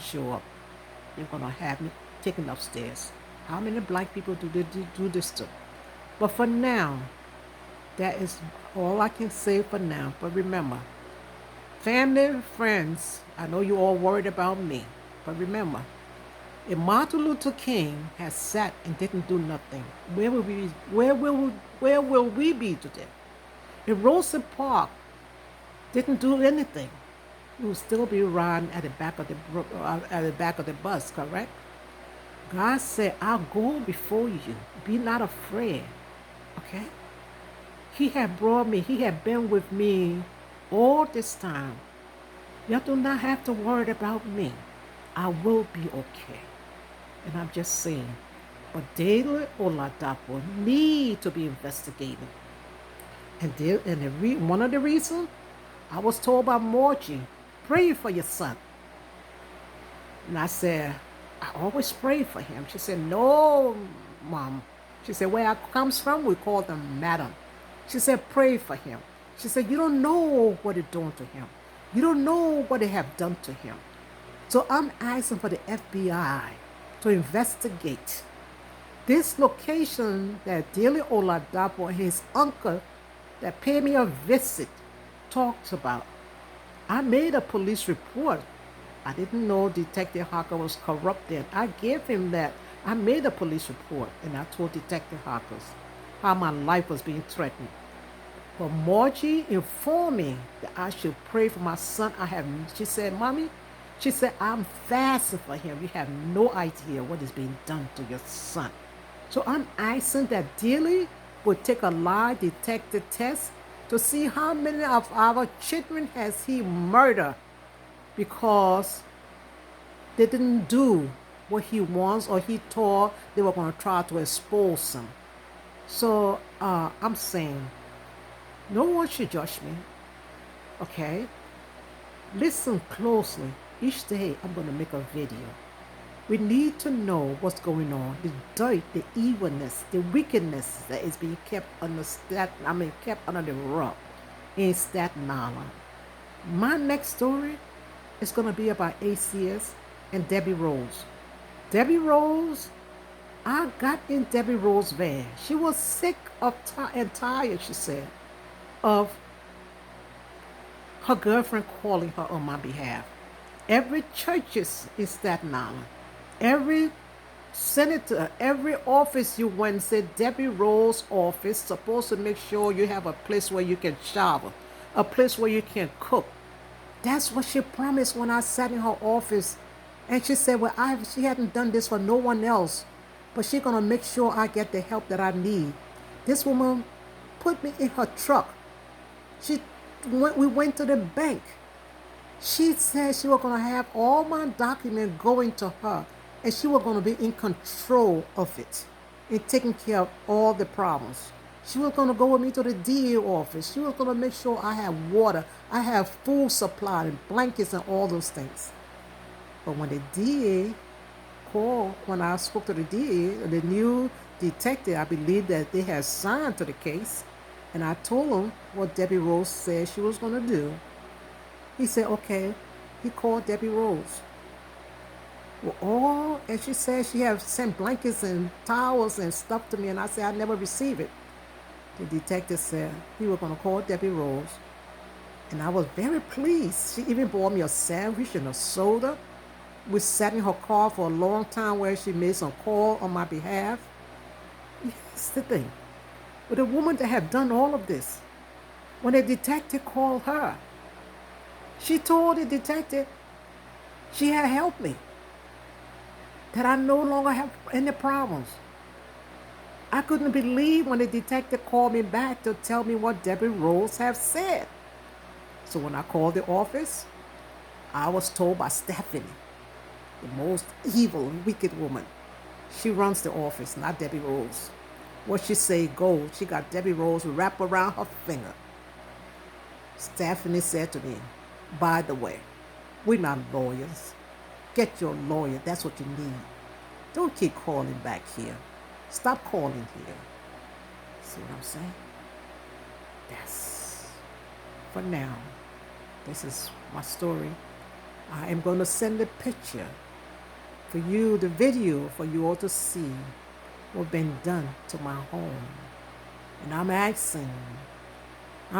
show up, they're gonna have me taken upstairs. How many black people do they do this to? But for now, that is all I can say for now. But remember, family, friends, I know you're all worried about me. But remember, if Martin Luther King has sat and didn't do nothing, where will we be today? If Rosa Parks didn't do anything, we would still be riding at the back of the bus, correct? God said, I'll go before you. Be not afraid. Okay? He had brought me, he had been with me all this time. You do not have to worry about me. I will be okay. And I'm just saying, but Daily Oladapo need to be investigated. One of the reasons I was told by Morgie, pray for your son. And I said, I always pray for him. She said, no, Mom. She said, where I comes from, we call them Madam. She said, pray for him. She said, you don't know what they're doing to him. You don't know what they have done to him. So I'm asking for the FBI to investigate this location that Daily Oladapo and his uncle that paid me a visit talks about. I made a police report. I didn't know Detective Harker was corrupted. I gave him that. I made a police report and I told Detective Harkers how my life was being threatened. But Margie informed me that I should pray for my son. She said, Mommy, she said, I'm fasting for him. You have no idea what is being done to your son. So I'm asking that Dilly would take a lie detector test to see how many of our children has he murdered because they didn't do what he wants or he thought they were going to try to expose him. So I'm saying, no one should judge me, okay? Listen closely. Each day I'm going to make a video. We need to know what's going on, the dirt, the evilness, the wickedness that is being kept kept under the rug in Staten Island. My next story is going to be about ACS and Debbie Rose. Debbie Rose, I got in Debbie Rose's van. She was sick and tired, she said, of her girlfriend calling her on my behalf. Every church is in Staten Island. Every senator, every office you went said Debbie Rose's office supposed to make sure you have a place where you can shower, a place where you can cook. That's what she promised when I sat in her office. And she said, well, she hadn't done this for no one else, but she's going to make sure I get the help that I need. This woman put me in her truck. We went to the bank. She said she was going to have all my documents going to her, and she was going to be in control of it and taking care of all the problems. She was going to go with me to the DA office. She was going to make sure I have water, I have food supply and blankets and all those things. But when the DA called, when I spoke to the DA, the new detective, I believe that they had signed to the case, and I told him what Debbie Rose said she was going to do. He said, okay. He called Debbie Rose. Well, and she said she had sent blankets and towels and stuff to me, and I said, I never received it. The detective said he was going to call Debbie Rose, and I was very pleased. She even bought me a sandwich and a soda. We sat in her car for a long time where she made some call on my behalf. Here's the thing. But the woman that had done all of this, when the detective called her, she told the detective she had helped me, that I no longer have any problems. I couldn't believe when the detective called me back to tell me what Debbie Rose had said. So when I called the office, I was told by Stephanie, the most evil and wicked woman. She runs the office, not Debbie Rose. What she say goes. She got Debbie Rose wrapped around her finger. Stephanie said to me, by the way, we're not lawyers. Get your lawyer. That's what you need. Don't keep calling back here. Stop calling here. See what I'm saying? Yes. For now, this is my story. I am going to send a picture for you, the video for you all to see what's been done to my home. And I'm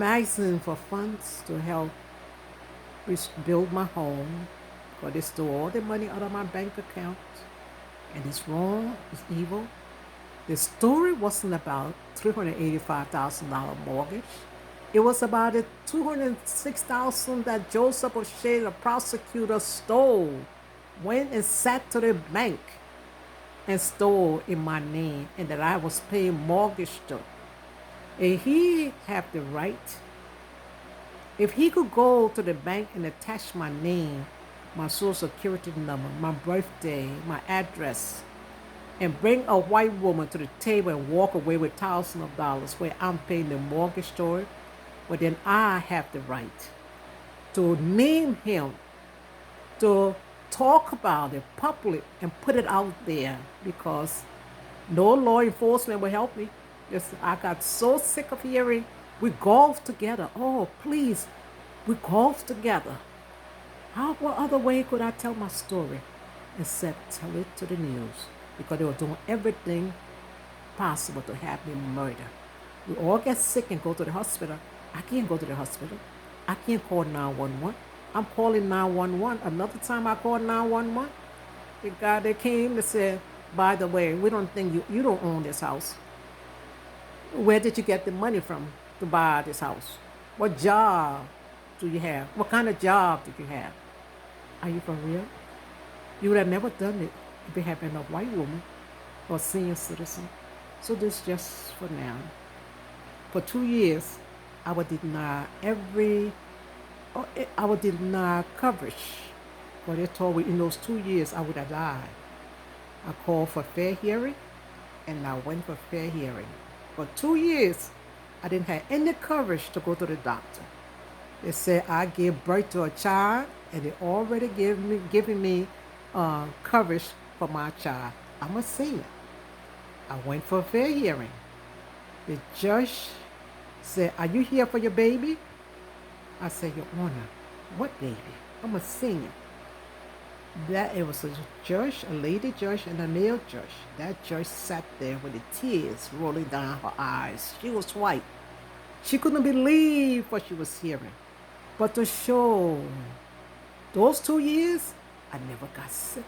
asking for funds to help build my home because they stole all the money out of my bank account. And it's wrong, it's evil. The story wasn't about $385,000 mortgage. It was about the $206,000 that Joseph O'Shea, the prosecutor, stole, went and sat to the bank and stole in my name, and that I was paying mortgage to. And he had the right, if he could go to the bank and attach my name, my social security number, my birthday, my address, and bring a white woman to the table and walk away with thousands of dollars where I'm paying the mortgage to it, well, then I have the right to name him, to talk about it publicly and put it out there because no law enforcement will help me. Just, I got so sick of hearing we golf together. Oh, please, we golf together. What other way could I tell my story except tell it to the news? Because they were doing everything possible to have me murdered. We all get sick and go to the hospital. I can't go to the hospital. I can't call 911. I'm calling 911. Another time I called 911, the guy that came and said, by the way, we don't think you don't own this house. Where did you get the money from to buy this house? What job do you have? What kind of job did you have? Are you for real? You would have never done it if it had been a white woman or a senior citizen. So this just for now. For 2 years, I was denied coverage. But they told me in those 2 years I would have died. I called for fair hearing, and I went for fair hearing. For 2 years, I didn't have any coverage to go to the doctor. They said I gave birth to a child, and they already giving me coverage for my child. I'm a senior. I went for a fair hearing. The judge said, "Are you here for your baby?" I said, "Your Honor, what baby? I'm a senior." It was a judge, a lady judge, and a male judge. That judge sat there with the tears rolling down her eyes. She was white. She couldn't believe what she was hearing. But to show those 2 years, I never got sick.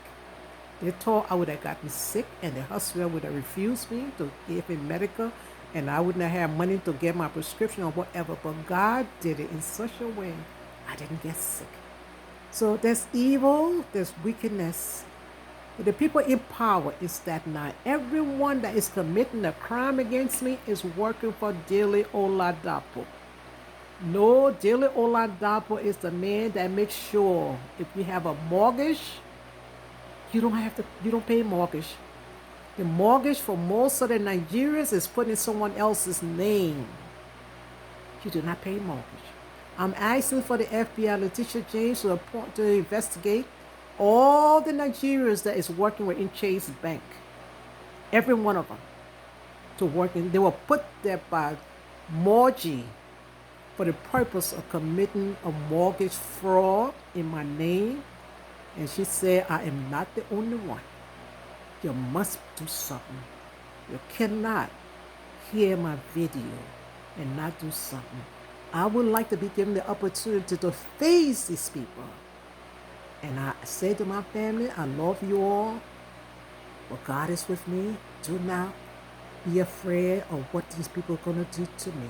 They thought I would have gotten sick, and the hospital would have refused me to give me medical, and I wouldn't have money to get my prescription or whatever. But God did it in such a way I didn't get sick. So there's evil, there's wickedness. But the people in power is that not everyone that is committing a crime against me is working for Dele Oladapo. No, Dele Oladapo is the man that makes sure if you have a mortgage, you don't pay mortgage. The mortgage for most of the Nigerians is put in someone else's name. You do not pay mortgage. I'm asking for the FBI, Letitia James, to investigate all the Nigerians that is working within Chase Bank. Every one of them to work in. They were put there by Morgie for the purpose of committing a mortgage fraud in my name. And she said, I am not the only one. You must do something. You cannot hear my video and not do something. I would like to be given the opportunity to face these people. And I say to my family, I love you all, but God is with me. Do not be afraid of what these people are going to do to me.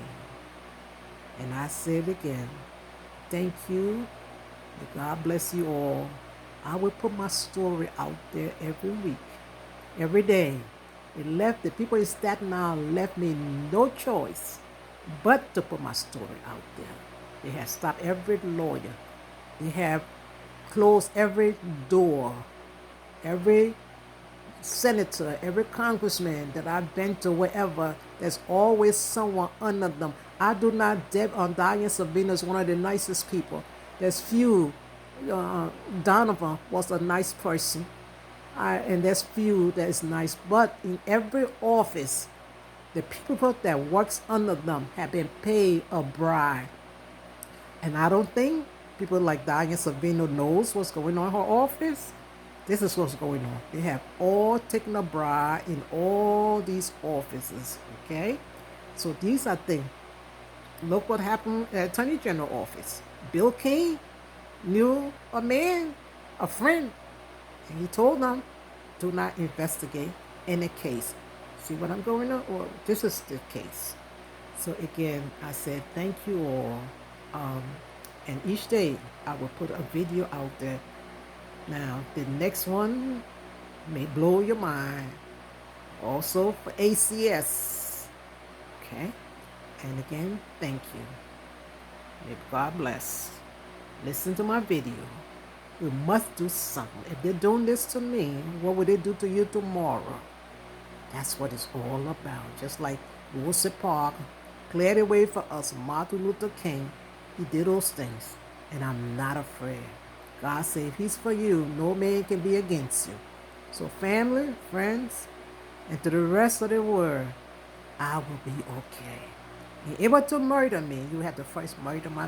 And I say it again. Thank you. May God bless you all. I will put my story out there every week, every day. The people in Staten Island left me no choice but to put my story out there. They have stopped every lawyer. They have closed every door. Every senator, every congressman that I've been to, wherever, there's always someone under them. I do not doubt on Diane Savina is one of the nicest people. There's few. Donovan was a nice person. And there's few that is nice. But in every office, the people that works under them have been paid a bribe. And I don't think People like Diane Savino knows what's going on in her office. This is what's going on. They have all taken a bribe in all these offices. Okay, so these are things. Look what happened at Attorney General office. Bill King knew a man, a friend, and he told them, do not investigate any case. See what I'm going on? Well, this is the case. So again, I said thank you all. Um, and each day I will put a video out there. Now, the next one may blow your mind. Also for ACS. Okay? And again, thank you. May God bless. Listen to my video. We must do something. If they're doing this to me, what will they do to you tomorrow? That's what it's all about. Just like Rosa Parks cleared the way for us, Martin Luther King, he did those things. And I'm not afraid. God said, if he's for you, no man can be against you. So family, friends, and to the rest of the world, I will be okay. You're able to murder me, you have to first murder my